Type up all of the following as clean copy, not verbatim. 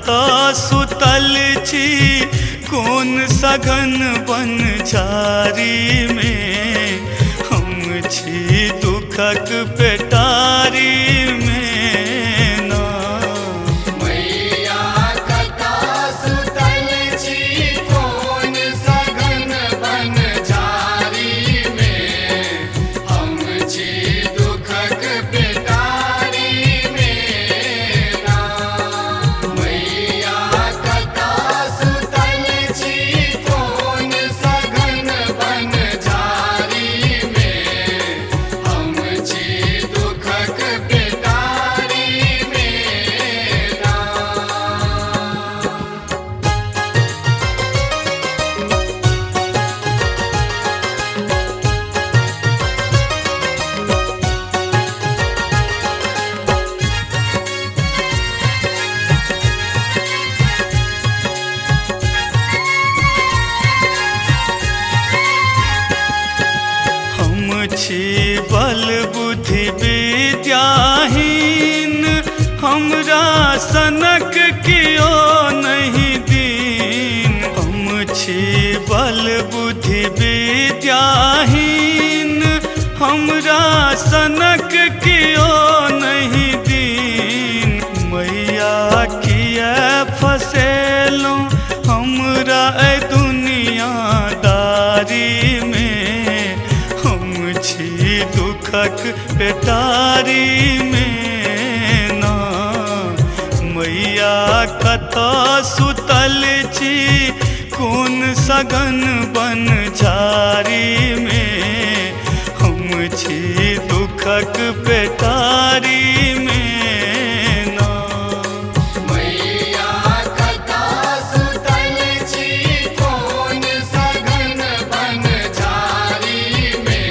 कतो सुतल छी कोन सघन बन झारी में, हम छी दुखक पेटारी में ना। मैया कतो सुतल छी कोन सघन बन झारी में, हम छी दुखक पेटारी में ना। मैया कतो सुतल छी कोन सघन बन झारी में, हम छी दुखक पेटारी में ना। हम छी बल बुद्धि विद्याहीन, हमरा सनक कियो नहीं दीन। हम छी बल बुद्धि विद्याहीन, हमरा सनक कियो नहीं दीन। मैया किया फसेलूं हमरा ए दुनियादारी में, हम छी दुखक पेटारी में ना। मैया कतो सुतल छी कोन सघन बन झारी में, हम छी दुखक पेटारी में ना। मैया कतो सुतल छी कोन सघन बन झारी में,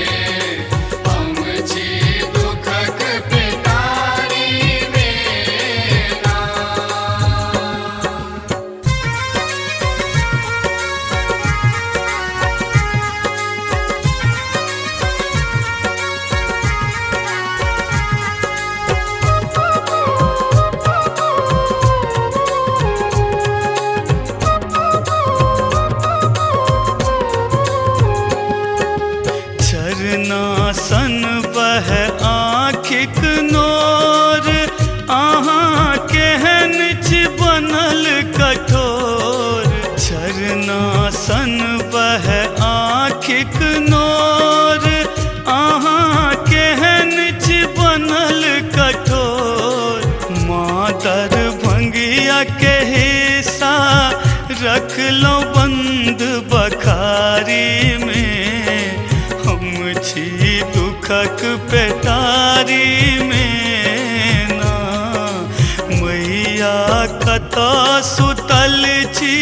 हम छी दुखक पेटारी में ना। झरना सन बह आँखिक नोर, अहाँ केहन छी बनल कठोर। झरना सन बह आँखिक नोर, अहाँ केहन छी बनल कठोर। माँ दरभंगिया के हिस्सा रखलौं बंद बखारी में, हम छी दुखक पेटारी में ना। मैया कतो सुतल छी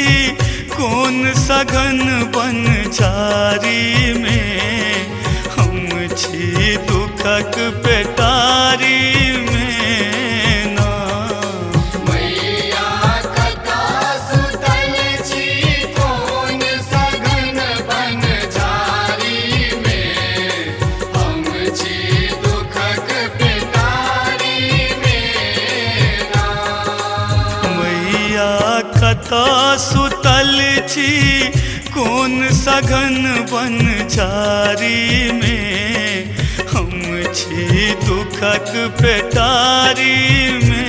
कोन सघन बन झारी में, हम छी दुखक पेटारी में ना। मैया कतो सुतल छी कोन सघन बन झारी में, हम छी दुखक पेटारी में ना। मैया कतो सुतल छी कोन सघन बन झारी में, हम छी दुखक पेटारी में।